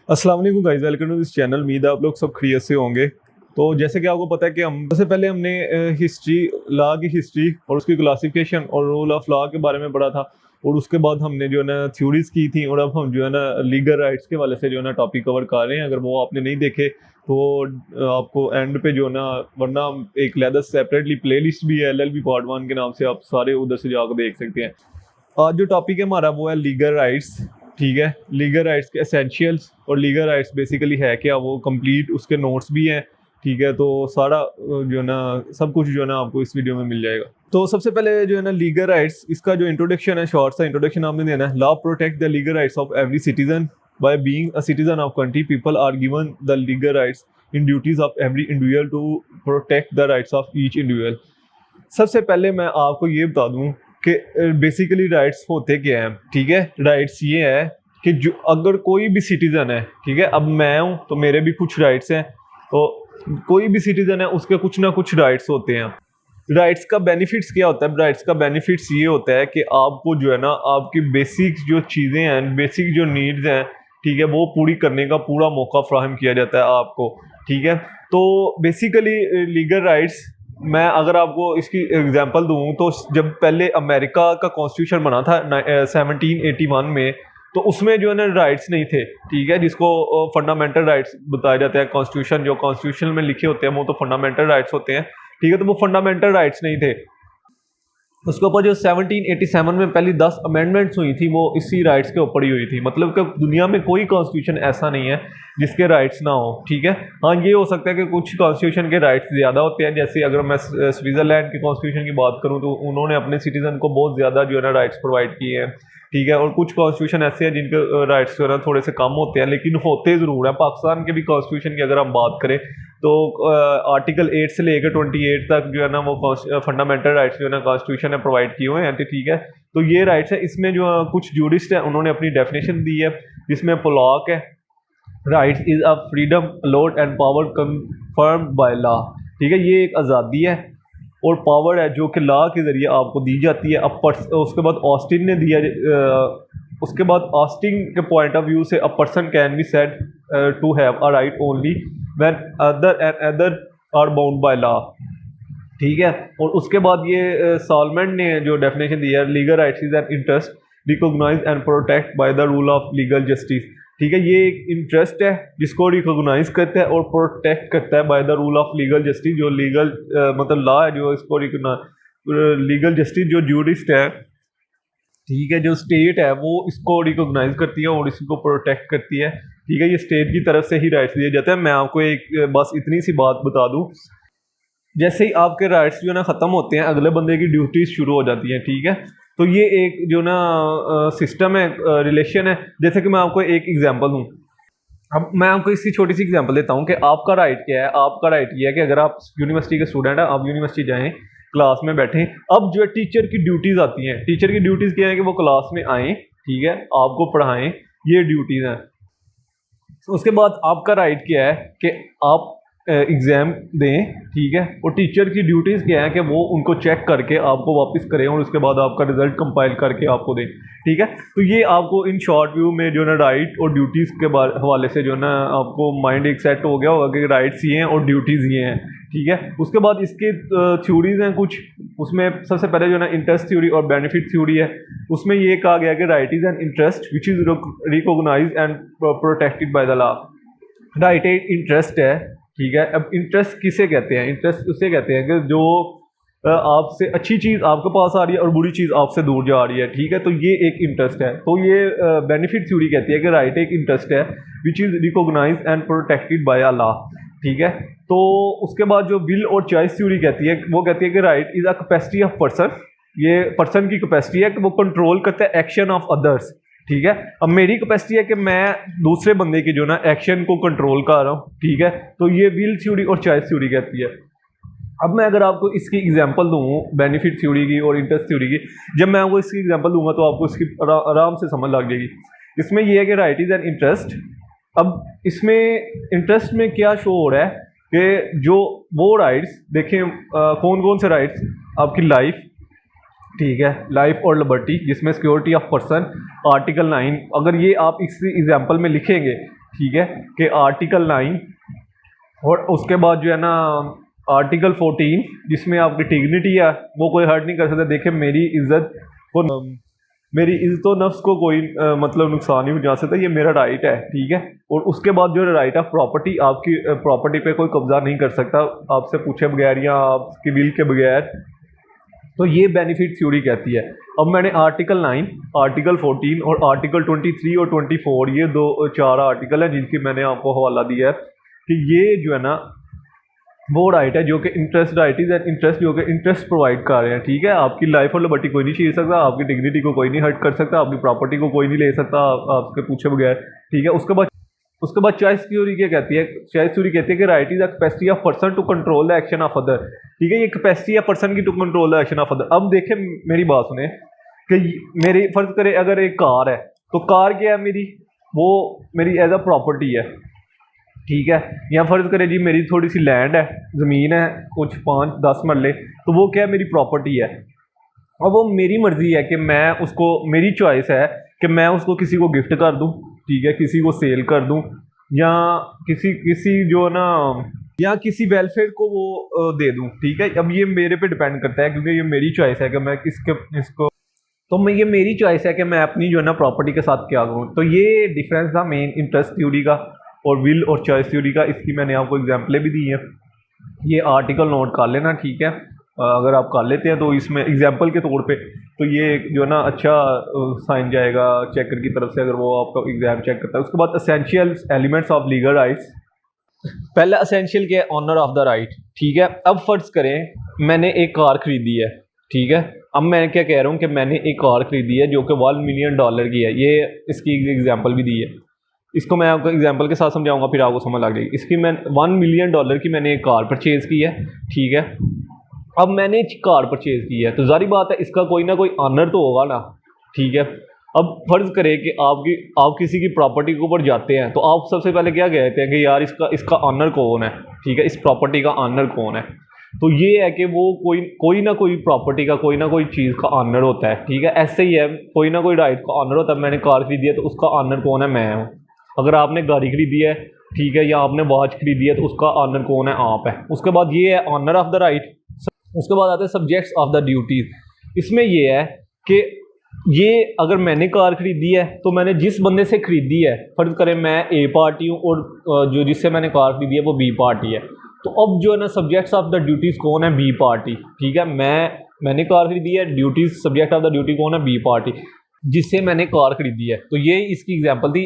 अस्सलाम वालेकुम guys, welcome to this channel. उम्मीद है आप लोग सब खैरियत से होंगे। तो जैसे कि आपको पता है कि हम सबसे पहले हमने हिस्ट्री, लॉ की हिस्ट्री और उसकी क्लासिफिकेशन और रूल ऑफ लॉ के बारे में पढ़ा था। और उसके बाद हमने जो है ना थ्योरीज की थी, और अब हम जो है ना लीगल राइट्स के वाले से जो है ना टॉपिक कवर कर रहे हैं। अगर वो आपने नहीं देखे तो आपको एंड पे जो है ना, वरना एक लेदर सेपरेटली प्ले लिस्ट भी है LLB पार्ट 1 के नाम से, आप सारे उधर से जाकर देख सकते हैं। आज जो टॉपिक है हमारा वो है लीगल राइट्स। ठीक है, लीगल राइट्स के एसेंशियल्स और लीगल राइट्स बेसिकली है क्या, वो कंप्लीट उसके नोट्स भी हैं। ठीक है, तो सारा जो है ना सब कुछ जो है ना आपको इस वीडियो में मिल जाएगा। तो सबसे पहले जो है ना लीगल राइट्स, इसका जो इंट्रोडक्शन है, शॉर्ट सा इंट्रोडक्शन आपने देना है। Law protect the legal rights of every citizen by being a citizen of country. People are given the legal rights in duties of every individual to protect the rights of each individual. सबसे पहले मैं आपको ये बता दूं कि basically rights होते क्या हैं। ठीक है, राइट्स ये है कि जो अगर कोई भी सिटीजन है, ठीक है, अब मैं हूं तो मेरे भी कुछ राइट्स हैं, तो कोई भी सिटीजन है उसके कुछ ना कुछ राइट्स होते हैं। राइट्स का बेनिफिट्स क्या होता है? राइट्स का बेनिफिट्स ये होता है कि आपको जो है ना आपकी बेसिक जो चीज़ें हैं, बेसिक जो नीड्स हैं, ठीक है, वो पूरी करने का पूरा मौका फ्राहम किया जाता है आपको। ठीक है, तो बेसिकली लीगल राइट्स, मैं अगर आपको इसकी एग्जांपल दूं तो जब पहले अमेरिका का कॉन्स्टिट्यूशन बना था 1781 में, तो उसमें जो है ना राइट्स नहीं थे। ठीक है, जिसको फंडामेंटल राइट्स बताए जाते हैं। कॉन्स्टिट्यूशन जो कॉन्स्टिट्यूशन में लिखे होते हैं वो तो फंडामेंटल राइट्स होते हैं। ठीक है, तो वो फंडामेंटल राइट्स नहीं थे। उसके ऊपर जो 1787 में पहली 10 अमेंडमेंट्स हुई थी वो इसी राइट्स के ऊपर ही हुई थी। मतलब कि दुनिया में कोई कॉन्स्टिट्यूशन ऐसा नहीं है जिसके राइट्स ना हो। ठीक है, हाँ ये हो सकता है कि कुछ कॉन्स्टिट्यूशन के राइट्स ज़्यादा होते हैं। जैसे अगर मैं स्विट्ज़रलैंड के कॉन्स्टिट्यूशन की बात करूँ तो उन्होंने अपने सिटीजन को बहुत ज़्यादा जो है ना राइट्स प्रोवाइड किए हैं। ठीक है, और कुछ कॉन्स्टिट्यूशन ऐसे हैं जिनके राइट्स जो है ना थोड़े से कम होते हैं, लेकिन होते ज़रूर हैं। पाकिस्तान के भी कॉन्स्टिट्यूशन की अगर हम बात करें तो आर्टिकल 8 से लेकर 28 तक जो है ना वो फंडामेंटल राइट्स जो है ना कॉन्स्टिट्यूशन ने प्रोवाइड किए हुए हैं। ठीक है, तो ये राइट्स है। इसमें जो कुछ जूरिस्ट है उन्होंने अपनी डेफिनेशन दी है, जिसमें पोलॉक है, rights is a freedom allowed and power confirmed bye law. ठीक है, ये एक आज़ादी है और पावर है जो कि लॉ के ज़रिए आपको दी जाती है। अब उसके बाद ऑस्टिन ने दिया, उसके बाद ऑस्टिन के पॉइंट ऑफ व्यू से a person can be said to have a right only when other are bound by law. ठीक है, और उसके बाद ये सॉलमेंट ने जो डेफिनेशन दी है, legal rights is an interest recognise and protect by the rule of legal justice. ठीक है, ये एक इंटरेस्ट है जिसको रिकॉग्नाइज करता है और प्रोटेक्ट करता है bye the rule of legal justice. जो लीगल मतलब लॉ है जो इसको लीगल जस्टिस जो जूरिस्ट है, ठीक है, जो स्टेट है वो इसको रिकॉग्नाइज करती है और इसको प्रोटेक्ट करती है। ठीक है, ये स्टेट की तरफ से ही राइट्स दिए जाते हैं। मैं आपको एक बस इतनी सी बात बता दूं, जैसे ही आपके राइट्स जो है ना ख़त्म होते हैं, अगले बंदे की ड्यूटीज शुरू हो जाती हैं। ठीक है, तो ये एक जो ना सिस्टम है, रिलेशन है। जैसे कि मैं आपको एक एग्जांपल दूं, अब मैं आपको इसकी छोटी सी एग्जांपल देता हूं कि आपका राइट क्या है। आपका राइट ये है कि अगर आप यूनिवर्सिटी के स्टूडेंट हैं, आप यूनिवर्सिटी जाएं, क्लास में बैठें। अब जो है टीचर की ड्यूटीज़ आती हैं। टीचर की ड्यूटीज़ क्या है कि वो क्लास में आएँ, ठीक है, आपको पढ़ाएँ, ये ड्यूटीज़ हैं। उसके बाद आपका राइट क्या है कि आप एग्ज़ाम दें। ठीक है, और टीचर की ड्यूटीज़ क्या है कि वो उनको चेक करके आपको वापस करें और उसके बाद आपका रिजल्ट कंपाइल करके आपको दें। ठीक है, तो ये आपको इन शॉर्ट व्यू में जो है ना राइट और ड्यूटीज़ के हवाले से जो है ना आपको माइंड एक सेट हो गया होगा कि राइट्स ये हैं और ड्यूटीज़ ये हैं। ठीक है, उसके बाद इसके थ्योरीज हैं कुछ। उसमें सबसे पहले जो है ना इंटरेस्ट थ्योरी और बेनिफिट थ्योरी है। उसमें ये कहा गया कि right is an interest which is recognise and protected by the law. Right एक इंटरेस्ट है। ठीक है, अब इंटरेस्ट किसे कहते हैं? इंटरेस्ट उसे कहते हैं कि जो आपसे अच्छी चीज़ आपके पास आ रही है और बुरी चीज़ आपसे दूर जा रही है। ठीक है, तो ये एक इंटरेस्ट है। तो ये बेनिफिट थ्योरी कहती है कि राइट एक इंटरेस्ट है which is recognise and protected by a law. ठीक है, तो उसके बाद जो विल और चॉइस थ्योरी कहती है, वो कहती है कि right is a capacity of person. ये पर्सन की कैपेसिटी है कि वो कंट्रोल करता है एक्शन ऑफ अदर्स। ठीक है, अब मेरी कैपेसिटी है कि मैं दूसरे बंदे के जो ना एक्शन को कंट्रोल कर रहा हूँ। ठीक है, तो ये विल थ्योरी और चॉइस थ्योरी कहती है। अब मैं अगर आपको इसकी एग्जांपल दूँ बेनिफिट थ्योरी की और इंटरेस्ट थ्योरी की, जब मैं आपको इसकी एग्जांपल दूंगा तो आपको इसकी आराम से समझ लग जाएगी। इसमें यह है कि राइट इज़ एन इंटरेस्ट। अब इसमें इंटरेस्ट में क्या शो हो रहा है कि जो वो राइट्स देखें, कौन कौन से राइट्स, आपकी लाइफ, ठीक है, लाइफ और लिबर्टी, जिसमें सिक्योरिटी ऑफ पर्सन, आर्टिकल 9, अगर ये आप इस एग्जांपल में लिखेंगे, ठीक है, कि आर्टिकल 9 और उसके बाद जो है ना आर्टिकल 14 जिसमें आपकी डिग्निटी है वो कोई हर्ट नहीं कर सकता। देखिए मेरी इज्जत को मेरी इज्जत व नफ्स को कोई मतलब नुकसान नहीं पहुंचा सकता, ये मेरा राइट है, ठीक है। और उसके बाद जो राइट ऑफ प्रॉपर्टी, आपकी प्रॉपर्टी पे कोई कब्जा नहीं कर सकता आपसे पूछे बगैर या आपकी विल के बगैर। तो ये बेनिफिट थ्योरी कहती है। अब मैंने आर्टिकल 9, आर्टिकल 14 और आर्टिकल 23 और 24 ये 4 आर्टिकल हैं जिनकी मैंने आपको हवाला दिया है कि ये जो है ना वो राइट है जो कि interest right is and interest जो कि इंटरेस्ट प्रोवाइड कर रहे हैं, ठीक है। आपकी लाइफ और लिबर्टी कोई नहीं छीन सकता, आपकी डिग्निटी को कोई नहीं हर्ट कर सकता, आपकी प्रॉपर्टी को कोई नहीं ले सकता आपके पूछे बगैर, ठीक है। उसके बाद चॉइस थ्योरी क्या कहती है? चॉइस थ्योरी कहती है कि right is the capacity of person to control the action of other, ठीक है। ये कैपेसिटी है पर्सन की to control the action of other. अब देखें मेरी बात सुने कि मेरी फर्ज करे अगर एक कार है तो कार क्या है मेरी, वो मेरी एज अ प्रॉपर्टी है, ठीक है। या फर्ज करे जी मेरी थोड़ी सी लैंड है, ज़मीन है कुछ 5-10 मरले, तो वो क्या है मेरी प्रॉपर्टी है। और वो मेरी मर्जी है कि मैं उसको, मेरी चॉइस है कि मैं उसको किसी को गिफ्ट कर दूं, ठीक है, किसी को सेल कर दूं या किसी जो ना या किसी वेलफेयर को वो दे दूं, ठीक है। अब ये मेरे पे डिपेंड करता है क्योंकि ये मेरी चॉइस है कि मैं इसको तो मैं, ये मेरी चॉइस है कि मैं अपनी जो है ना प्रॉपर्टी के साथ क्या करूँ। तो ये डिफरेंस था मेन इंटरेस्ट थ्योरी का और विल और चॉइस थ्योरी का। इसकी मैंने आपको एग्जाम्पलें भी दी हैं, ये आर्टिकल नोट कर लेना, ठीक है। अगर आप कर लेते हैं तो इसमें एग्जाम्पल के तौर पे तो ये जो है ना अच्छा साइन जाएगा चेकर की तरफ से अगर वो आपका एग्जाम चेक करता है। उसके बाद essential elements of legal rights. पहला एसेंशियल क्या है? ऑनर ऑफ द राइट, ठीक है। अब फर्ज करें मैंने एक कार खरीदी है, ठीक है। अब मैं क्या कह रहा हूँ कि मैंने एक कार खरीदी है जो कि $1 मिलियन की है, ये इसकी एग्जाम्पल भी दी है। इसको मैं आपको एग्जांपल के साथ समझाऊंगा फिर आपको समझ लग जाएगी। इसकी मैं $1 मिलियन की मैंने एक कार परचेज़ की है, ठीक है। अब मैंने कार परचेज़ की है तो जारी बात है इसका कोई ना कोई ऑनर तो होगा ना, ठीक है। अब फर्ज करें कि आप किसी की प्रॉपर्टी के ऊपर जाते हैं तो आप सबसे पहले क्या कहते हैं कि यार इसका ऑनर कौन है, ठीक है, इस प्रॉपर्टी का ऑनर कौन है। तो ये है कि वो कोई ना कोई प्रॉपर्टी का कोई ना कोई चीज़ का ऑनर होता है, ठीक है। ऐसे ही है कोई ना कोई राइट का ऑनर होता है। मैंने कार खरीदी है तो उसका ऑनर कौन है? मैं हूँ। अगर आपने गाड़ी खरीदी है, ठीक है, या आपने वॉच खरीदी है तो उसका ऑनर कौन है? आप है। उसके बाद ये है ऑनर ऑफ द राइट। उसके बाद आते हैं सब्जेक्ट्स ऑफ द ड्यूटीज। इसमें ये है कि ये अगर मैंने कार खरीदी है तो मैंने जिस बंदे से खरीदी है, फर्ज करें मैं ए पार्टी हूँ और जो जिससे मैंने कार खरीदी है वो बी पार्टी है, तो अब जो है ना सब्जेक्ट्स ऑफ द ड्यूटीज कौन है? बी पार्टी, ठीक है। मैंने कार खरीदी है, duties subject of the duty कौन है? बी पार्टी जिससे मैंने कार खरीदी है। तो ये इसकी एग्जांपल थी।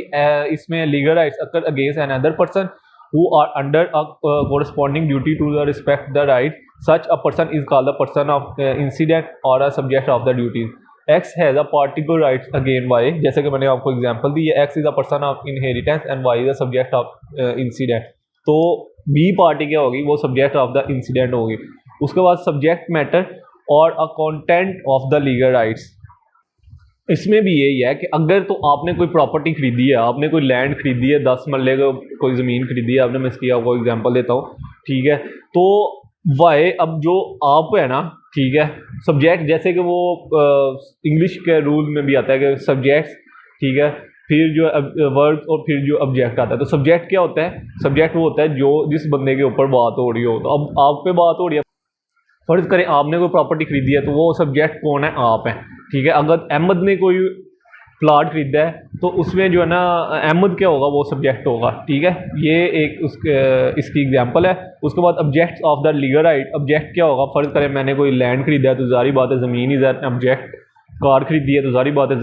इसमें legal rights occur against an other person who are under a corresponding duty to the respect the right, such a person is called the person of incident or a subject of the duties. X has a particular rights again Y, जैसे कि मैंने आपको example दी है, X is a person of inheritance and Y is a subject of incident. तो B party क्या होगी? वो सब्जेक्ट ऑफ द इंसिडेंट होगी। उसके बाद सब्जेक्ट मैटर और a content of the legal rights. इसमें भी यही है कि अगर तो आपने कोई प्रॉपर्टी खरीदी है, आपने कोई लैंड खरीदी है, 10 मरले को कोई ज़मीन खरीदी है आपने, मैं इसकी आपको एग्जांपल देता हूँ, ठीक है। तो वाई, अब जो आप है ना, ठीक है, सब्जेक्ट जैसे कि वो इंग्लिश के रूल में भी आता है कि सब्जेक्ट्स, ठीक है, फिर जो वर्ड और फिर जो ऑब्जेक्ट आता है। तो सब्जेक्ट क्या होता है? सब्जेक्ट वो होता है जो जिस बंदे के ऊपर बात हो रही हो। तो अब आप पे बात हो रही है, फर्ज करें आपने कोई प्रॉपर्टी खरीदी है तो वो सब्जेक्ट कौन है? आप हैं, ठीक है। अगर अहमद ने कोई प्लाट खरीदा है तो उसमें जो है ना अहमद क्या होगा? वो सब्जेक्ट होगा, ठीक है। ये एक इसकी एग्जांपल है। उसके बाद objects of the legal right. Object क्या होगा? फर्ज करें मैंने कोई लैंड खरीदा है तो जारी बात है ज़मीन इज़ एन ऑब्जेक्ट। कार खरीदी है तो जारी बात है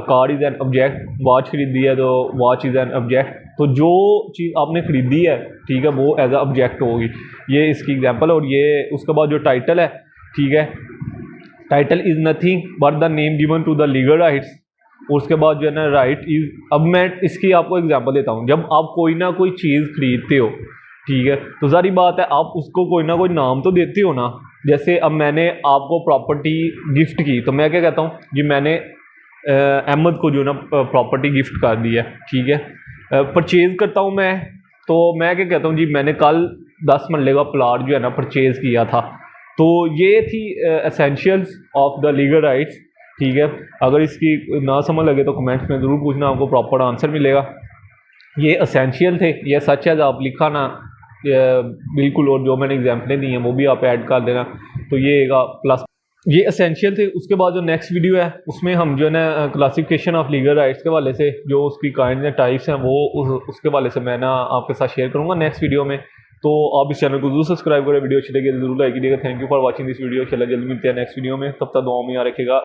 car is an object. Watch खरीदी है तो वॉच इज़ एन ऑब्जेक्ट। तो जो चीज़ आपने खरीदी है, ठीक है, वो एज अ ऑब्जेक्ट होगी। ये इसकी एग्जांपल है। और ये उसके बाद जो टाइटल है, ठीक है, title is nothing but the name given to the legal rights. और उसके बाद जो है ना राइट इज़, अब मैं इसकी आपको एग्जांपल देता हूँ। जब आप कोई ना कोई चीज़ खरीदते हो, ठीक है, तो सारी बात है आप उसको कोई ना कोई नाम तो देते हो ना। जैसे अब मैंने आपको प्रॉपर्टी गिफ्ट की तो मैं क्या कहता हूँ? जी मैंने अहमद को जो ना प्रॉपर्टी गिफ्ट कर दी है, ठीक है। परचेज़ करता हूँ मैं, तो मैं क्या कहता हूँ? जी मैंने कल 10 मरले का प्लाट जो है ना परचेज़ किया था। तो ये थी essentials of the legal rights, ठीक है। अगर इसकी ना समझ लगे तो कमेंट्स में ज़रूर पूछना, आपको प्रॉपर आंसर मिलेगा। ये असेंशियल थे, ये सच है आप लिखा ना बिल्कुल, और जो मैंने एग्जाम्पलें दी हैं वो भी आप ऐड कर देना, तो ये प्लस। ये असेंशियल थे। उसके बाद जो नेक्स्ट वीडियो है उसमें हम जो है ना क्लासिफिकेशन ऑफ लीगल राइट्स के हवाले से जो उसकी काइंड या टाइप्स हैं वो उसके हवाले से मैं ना आपके साथ शेयर करूँगा नेक्स्ट वीडियो में। तो आप इस चैनल को जरूर सब्सक्राइब करें, वीडियो अच्छी लगी जरूर लाइक कीजिएगा। Thank you for watching this video. चला जल्दी मिलते हैं नेक्स्ट वीडियो में, तब तक दुआ में याद रखेगा।